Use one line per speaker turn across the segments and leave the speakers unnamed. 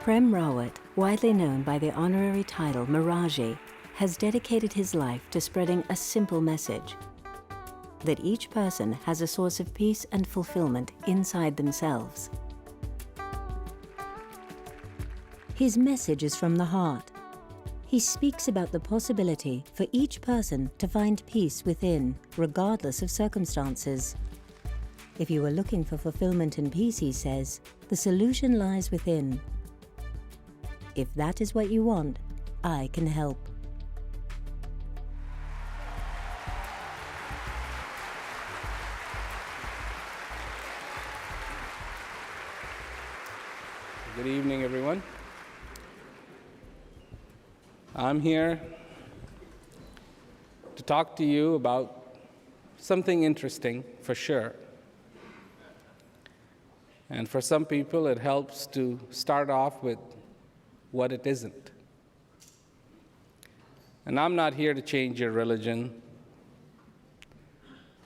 Prem Rawat, widely known by the honorary title Maharaji, has dedicated his life to spreading a simple message: that each person has a source of peace and fulfillment inside themselves. His message is from the heart. He speaks about the possibility for each person to find peace within, regardless of circumstances. If you are looking for fulfillment and peace, he says, the solution lies within. If that is what you want, I can help.
Good evening, everyone. I'm here to talk to you about something interesting, for sure. And for some people, it helps to start off with what it isn't. And I'm not here to change your religion.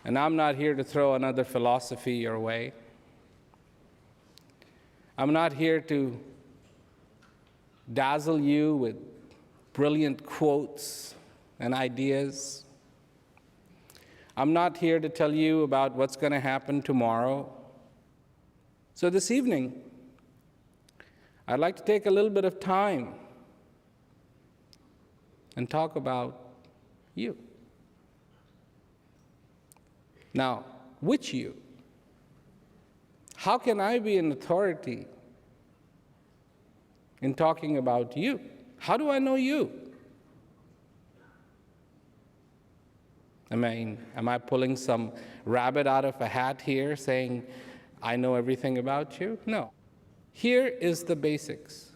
And I'm not here to throw another philosophy your way. I'm not here to dazzle you with brilliant quotes and ideas. I'm not here to tell you about what's going to happen tomorrow. So this evening, I'd like to take a little bit of time and talk about you. Now, which you? How can I be an authority in talking about you? How do I know you? Am I pulling some rabbit out of a hat here saying, I know everything about you? No. Here is the basics.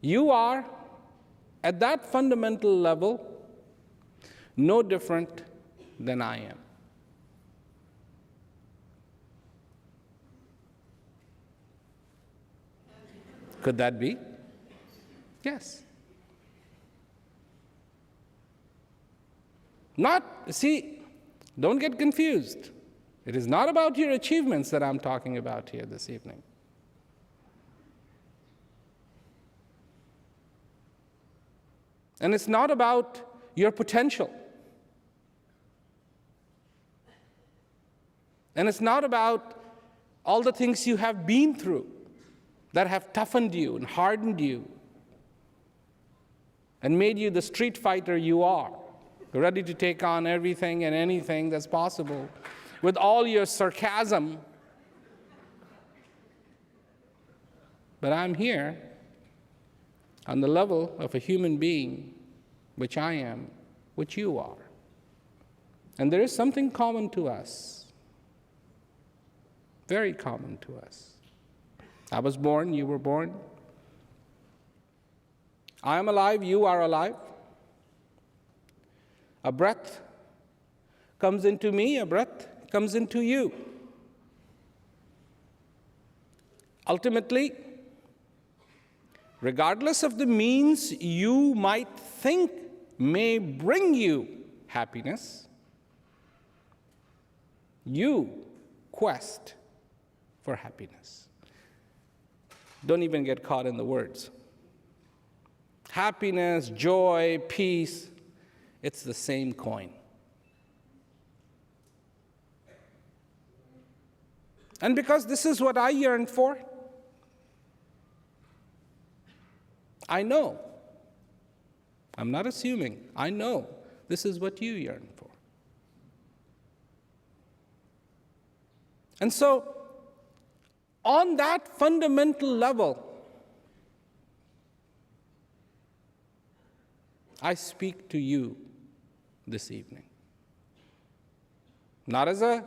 You are, at that fundamental level, no different than I am. Could that be? Yes. Don't get confused. It is not about your achievements that I'm talking about here this evening. And it's not about your potential. And it's not about all the things you have been through that have toughened you and hardened you and made you the street fighter you are, ready to take on everything and anything that's possible with all your sarcasm. But I'm here on the level of a human being, which I am, which you are. And there is something common to us, very common to us. I was born, you were born. I am alive, you are alive. A breath comes into me, a breath comes into you. Ultimately, regardless of the means you might think may bring you happiness, you quest for happiness. Don't even get caught in the words. Happiness, joy, peace, it's the same coin. And because this is what I yearn for, I know, I'm not assuming, I know this is what you yearn for. And so, on that fundamental level, I speak to you this evening. Not as a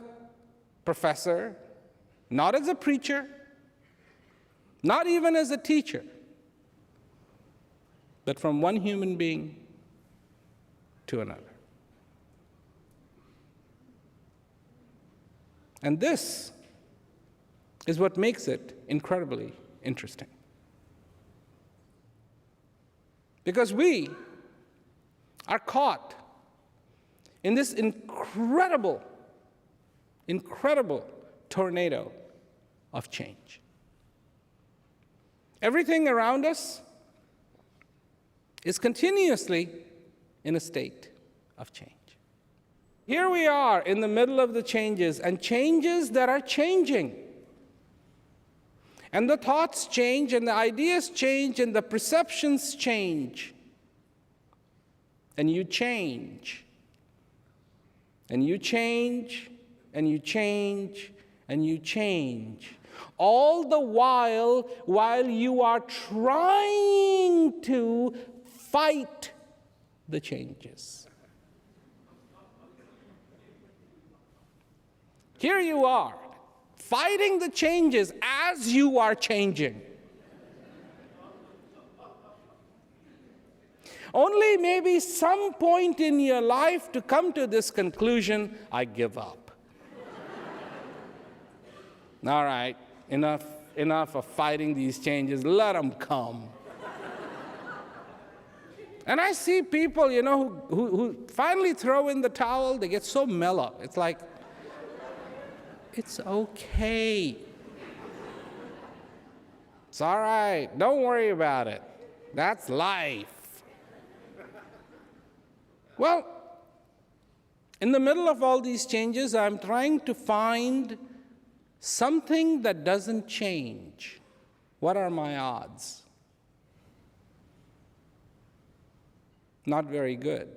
professor, not as a preacher, not even as a teacher, but from one human being to another. And this is what makes it incredibly interesting. Because we are caught in this incredible tornado of change. Everything around us is continuously in a state of change. Here we are in the middle of the changes, and changes that are changing. And the thoughts change, and the ideas change, and the perceptions change. And you change. And you change, and you change, and you change. All the while you are trying to fight the changes. Here you are, fighting the changes as you are changing. Only maybe some point in your life to come to this conclusion, I give up. All right, enough of fighting these changes, let them come. And I see people, who finally throw in the towel, they get so mellow. It's like, it's okay. It's all right, don't worry about it. That's life. Well, in the middle of all these changes, I'm trying to find something that doesn't change. What are my odds? Not very good.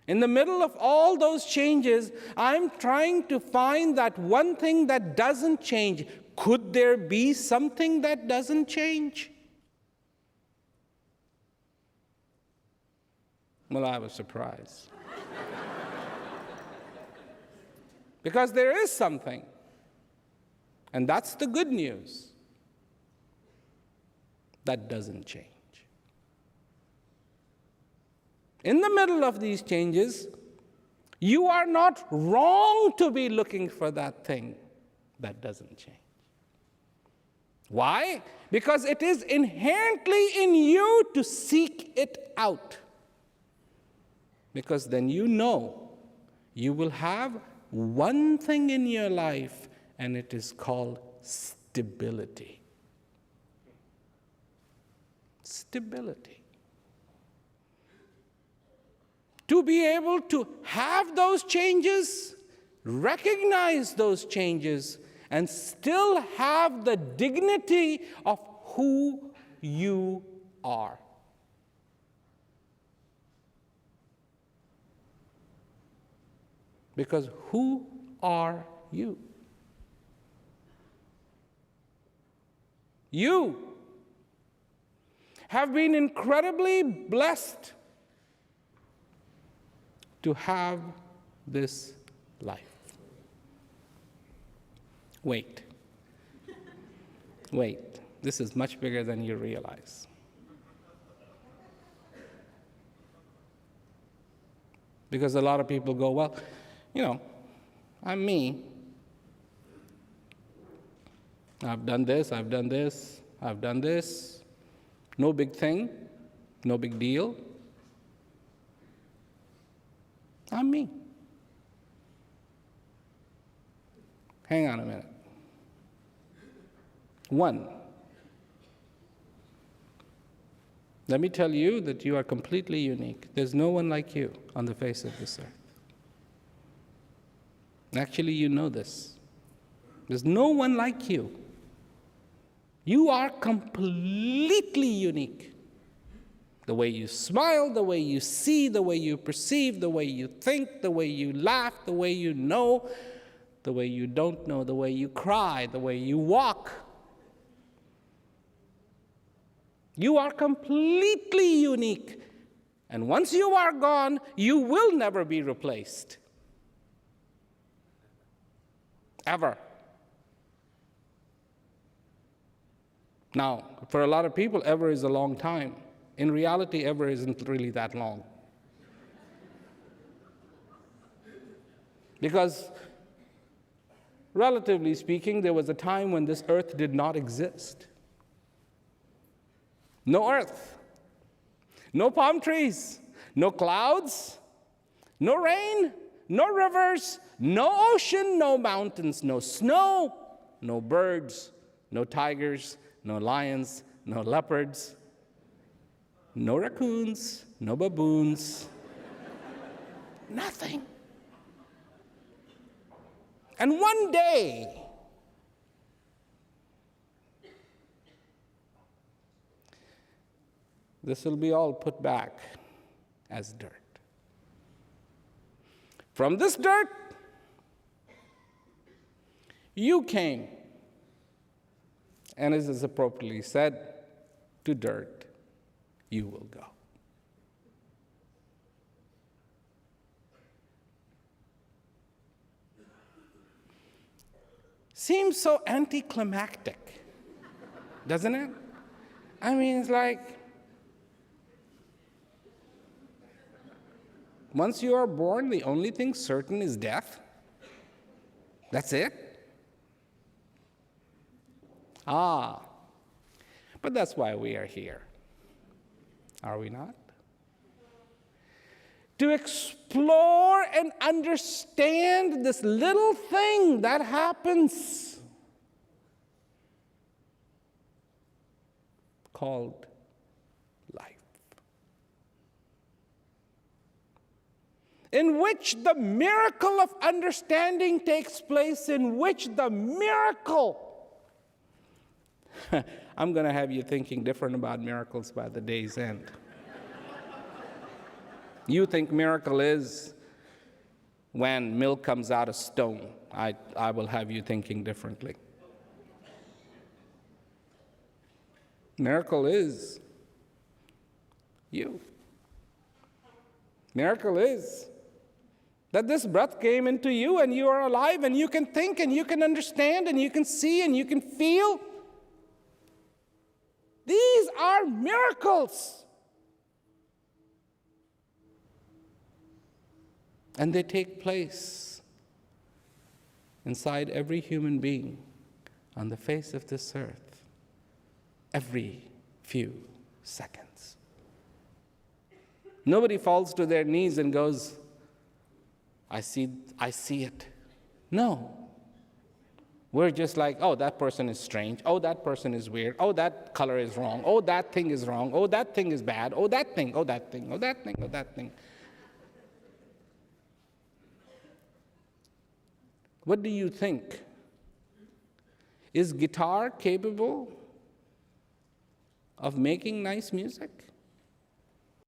In the middle of all those changes, I'm trying to find that one thing that doesn't change. Could there be something that doesn't change? Well, I was surprised. Because there is something. And that's the good news. That doesn't change. In the middle of these changes, you are not wrong to be looking for that thing that doesn't change. Why? Because it is inherently in you to seek it out. Because then you know you will have one thing in your life, and it is called stability. Stability. To be able to have those changes, recognize those changes, and still have the dignity of who you are. Because who are you? You have been incredibly blessed to have this life. Wait. This is much bigger than you realize. Because a lot of people go, well, I'm me. I've done this, I've done this, I've done this. No big thing, no big deal. I'm me. Hang on a minute. One, let me tell you that you are completely unique. There's no one like you on the face of this earth. Actually, you know this. There's no one like you. You are completely unique. The way you smile, the way you see, the way you perceive, the way you think, the way you laugh, the way you know, the way you don't know, the way you cry, the way you walk. You are completely unique. And once you are gone, you will never be replaced. Ever. Now, for a lot of people, ever is a long time. In reality, ever isn't really that long. Because, relatively speaking, there was a time when this earth did not exist. No earth, no palm trees, no clouds, no rain, no rivers, no ocean, no mountains, no snow, no birds, no tigers, no lions, no leopards, no raccoons, no baboons, nothing. And one day, this will be all put back as dirt. From this dirt, you came, and as is appropriately said, to dirt you will go. Seems so anticlimactic, doesn't it? I mean, it's like, once you are born, the only thing certain is death. That's it? But that's why we are here, are we not? To explore and understand this little thing that happens called life, in which the miracle of understanding takes place, in which the miracle I'm going to have you thinking different about miracles by the day's end. You think miracle is when milk comes out of stone. I will have you thinking differently. Miracle is you. Miracle is that this breath came into you and you are alive and you can think and you can understand and you can see and you can feel. These are miracles. And they take place inside every human being on the face of this earth every few seconds. Nobody falls to their knees and goes, I see it. No. We're just like, oh, that person is strange. Oh, that person is weird. Oh, that color is wrong. Oh, that thing is wrong. Oh, that thing is bad. Oh, that thing. Oh, that thing. Oh, that thing. Oh, that thing. What do you think? Is guitar capable of making nice music?